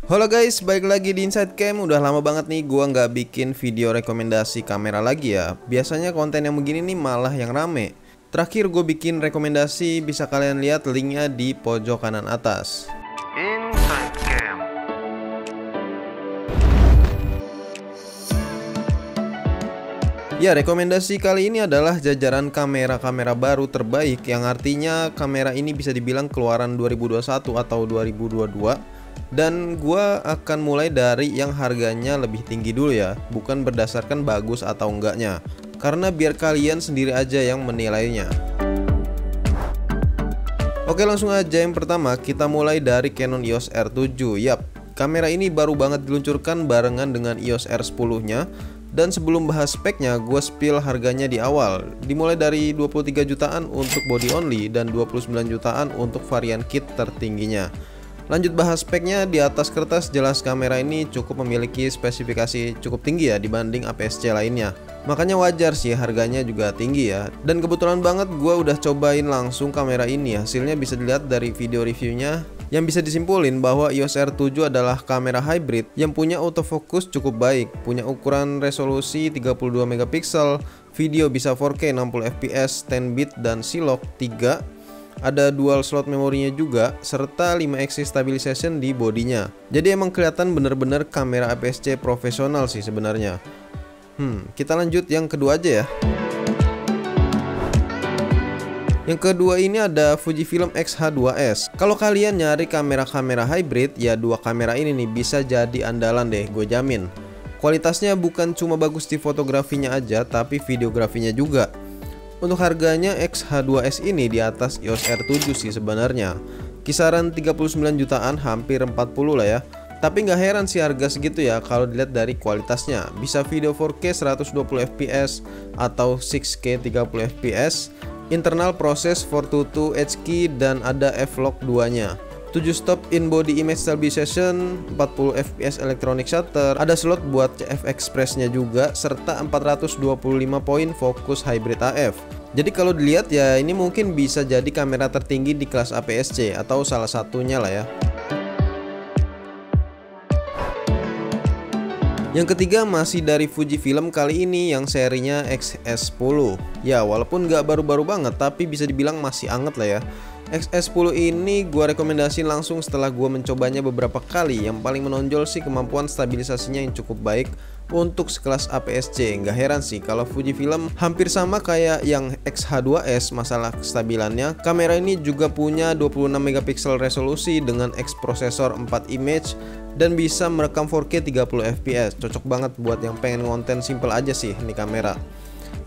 Halo guys, balik lagi di Inside Cam. Udah lama banget nih gua nggak bikin video rekomendasi kamera lagi ya. Biasanya konten yang begini nih malah yang rame. Terakhir gue bikin rekomendasi, bisa kalian lihat linknya di pojok kanan atas. Inside Cam. Ya, rekomendasi kali ini adalah jajaran kamera-kamera baru terbaik, yang artinya kamera ini bisa dibilang keluaran 2021 atau 2022. Dan gua akan mulai dari yang harganya lebih tinggi dulu ya, bukan berdasarkan bagus atau enggaknya, karena biar kalian sendiri aja yang menilainya. Oke, langsung aja yang pertama kita mulai dari Canon EOS R7. Yap, kamera ini baru banget diluncurkan barengan dengan EOS R10 nya. Dan sebelum bahas speknya, gue spill harganya di awal. Dimulai dari 23 jutaan untuk body only dan 29 jutaan untuk varian kit tertingginya. Lanjut bahas speknya, di atas kertas jelas kamera ini cukup memiliki spesifikasi cukup tinggi ya dibanding APS-C lainnya. Makanya wajar sih harganya juga tinggi ya. Dan kebetulan banget gue udah cobain langsung kamera ini, hasilnya bisa dilihat dari video reviewnya. Yang bisa disimpulin bahwa EOS R7 adalah kamera hybrid yang punya autofocus cukup baik, punya ukuran resolusi 32 megapiksel, video bisa 4K 60 fps, 10 bit dan C-Lock 3. Ada dual slot memorinya juga, serta 5 axis stabilization di bodinya. Jadi emang kelihatan bener-bener kamera APS-C profesional sih sebenarnya. Kita lanjut yang kedua aja ya. Yang kedua ini ada Fujifilm X-H2S. Kalau kalian nyari kamera-kamera hybrid, ya dua kamera ini nih bisa jadi andalan deh, gue jamin. Kualitasnya bukan cuma bagus di fotografinya aja, tapi videografinya juga. Untuk harganya X-H2S ini di atas EOS R7 sih sebenarnya. Kisaran 39 jutaan, hampir 40 lah ya. Tapi nggak heran sih harga segitu ya kalau dilihat dari kualitasnya. Bisa video 4K 120 fps atau 6K 30 fps. Internal proses 422 H-key dan ada F-Lock 2-nya. 7 stop in body image stabilization, 40 fps electronic shutter, ada slot buat CF Express-nya juga, serta 425 poin fokus hybrid AF. Jadi kalau dilihat ya ini mungkin bisa jadi kamera tertinggi di kelas APS-C atau salah satunya lah ya. Yang ketiga masih dari Fujifilm, kali ini yang serinya XS10. Ya walaupun nggak baru-baru banget, tapi bisa dibilang masih anget lah ya. XS10 ini gua rekomendasi langsung setelah gua mencobanya beberapa kali. Yang paling menonjol sih kemampuan stabilisasinya yang cukup baik untuk sekelas APS-C. Nggak heran sih kalau Fujifilm hampir sama kayak yang X-H2S masalah kestabilannya. Kamera ini juga punya 26 megapiksel resolusi dengan X prosesor 4 image dan bisa merekam 4K 30 fps. Cocok banget buat yang pengen konten simple aja sih ini kamera.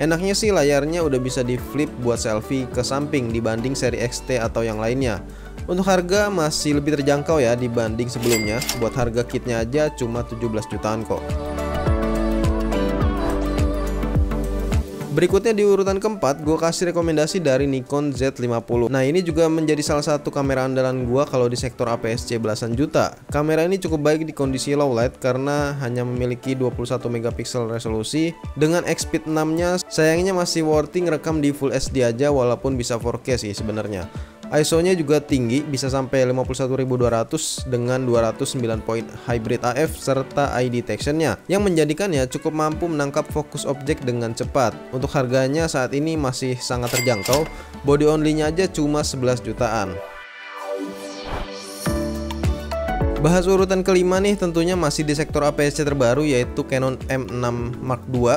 Enaknya sih layarnya udah bisa di flip buat selfie ke samping dibanding seri XT atau yang lainnya. Untuk harga masih lebih terjangkau ya dibanding sebelumnya. Buat harga kitnya aja cuma 17 jutaan kok. Berikutnya di urutan keempat, gue kasih rekomendasi dari Nikon Z50. Nah ini juga menjadi salah satu kamera andalan gue kalau di sektor APS-C belasan juta. Kamera ini cukup baik di kondisi low light karena hanya memiliki 21 megapiksel resolusi. Dengan X-Speed 6-nya sayangnya masih worthy ngerekam di Full HD aja walaupun bisa 4K sih sebenarnya. ISO-nya juga tinggi, bisa sampai 51200 dengan 209 poin hybrid AF serta eye detection-nya yang menjadikannya cukup mampu menangkap fokus objek dengan cepat. Untuk harganya saat ini masih sangat terjangkau, body only-nya aja cuma 11 jutaan. Bahas urutan kelima nih, tentunya masih di sektor APS-C terbaru yaitu Canon M6 Mark II.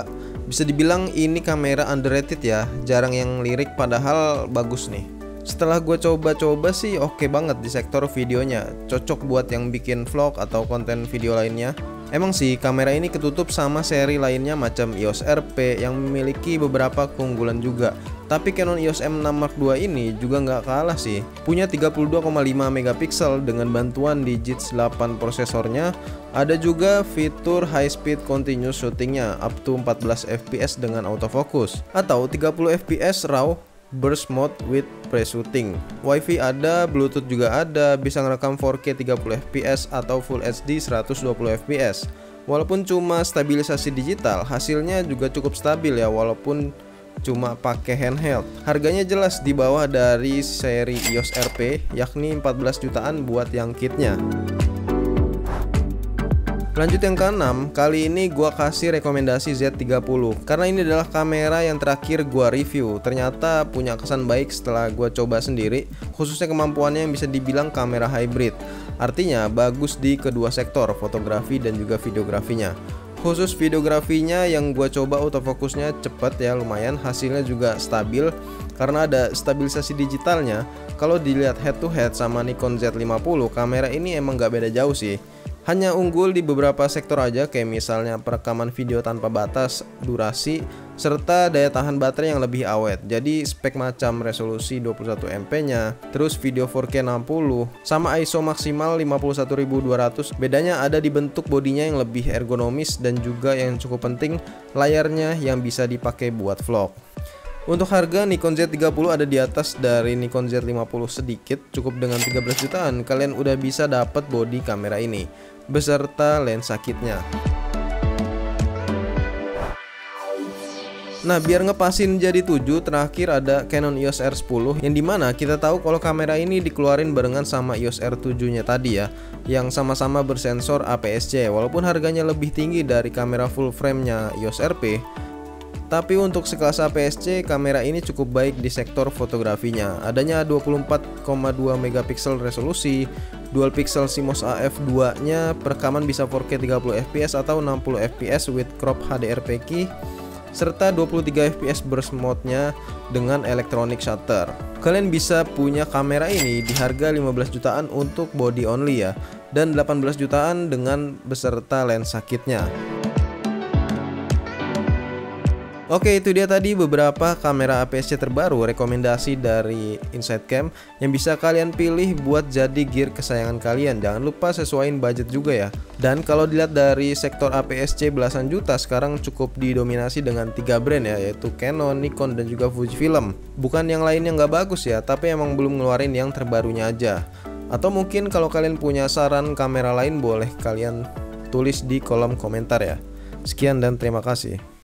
Bisa dibilang ini kamera underrated ya, jarang yang lirik padahal bagus nih. Setelah gue coba-coba sih oke banget di sektor videonya, cocok buat yang bikin vlog atau konten video lainnya. Emang sih kamera ini ketutup sama seri lainnya macam EOS RP yang memiliki beberapa keunggulan juga. Tapi Canon EOS M6 Mark II ini juga nggak kalah sih. Punya 32,5 megapiksel dengan bantuan Digits 8 prosesornya. Ada juga fitur high speed continuous shootingnya up to 14 fps dengan autofocus atau 30 fps raw burst mode with pre-shooting. Wi-Fi ada, Bluetooth juga ada, bisa ngerekam 4K 30 fps atau Full HD 120 fps. Walaupun cuma stabilisasi digital, hasilnya juga cukup stabil ya walaupun cuma pakai handheld. Harganya jelas di bawah dari seri EOS RP, yakni 14 jutaan buat yang kitnya. Lanjut yang keenam, kali ini gua kasih rekomendasi Z30 karena ini adalah kamera yang terakhir gua review. Ternyata punya kesan baik setelah gua coba sendiri, khususnya kemampuannya yang bisa dibilang kamera hybrid. Artinya bagus di kedua sektor, fotografi dan juga videografinya. Khusus videografinya yang gua coba autofokusnya cepet ya, lumayan, hasilnya juga stabil karena ada stabilisasi digitalnya. Kalau dilihat head to head sama Nikon Z50, kamera ini emang gak beda jauh sih. Hanya unggul di beberapa sektor aja, kayak misalnya perekaman video tanpa batas, durasi, serta daya tahan baterai yang lebih awet. Jadi spek macam resolusi 21MP nya, terus video 4K 60, sama ISO maksimal 51200. Bedanya ada di bentuk bodinya yang lebih ergonomis dan juga yang cukup penting, layarnya yang bisa dipakai buat vlog. Untuk harga Nikon Z30 ada di atas dari Nikon Z50 sedikit, cukup dengan 13 jutaan kalian udah bisa dapat bodi kamera ini beserta lensa kitnya. Nah, biar ngepasin jadi 7, terakhir ada Canon EOS R10 yang dimana kita tahu kalau kamera ini dikeluarin barengan sama EOS R7 nya tadi ya, yang sama-sama bersensor APS-C. Walaupun harganya lebih tinggi dari kamera full frame nya EOS RP, tapi untuk sekelas APS-C, kamera ini cukup baik di sektor fotografinya. Adanya 24,2 megapiksel resolusi, dual pixel CMOS AF2 nya, perekaman bisa 4K 30 fps atau 60 fps with crop HDR-PQ, serta 23 fps burst mode nya dengan electronic shutter. Kalian bisa punya kamera ini di harga 15 jutaan untuk body only ya, dan 18 jutaan dengan beserta lensa kitnya. Oke, itu dia tadi beberapa kamera APS-C terbaru rekomendasi dari Insightcam yang bisa kalian pilih buat jadi gear kesayangan kalian. Jangan lupa sesuaiin budget juga ya. Dan kalau dilihat dari sektor APS-C belasan juta, sekarang cukup didominasi dengan 3 brand ya, yaitu Canon, Nikon, dan juga Fujifilm. Bukan yang lainnya nggak bagus ya, tapi emang belum ngeluarin yang terbarunya aja. Atau mungkin kalau kalian punya saran kamera lain, boleh kalian tulis di kolom komentar ya. Sekian dan terima kasih.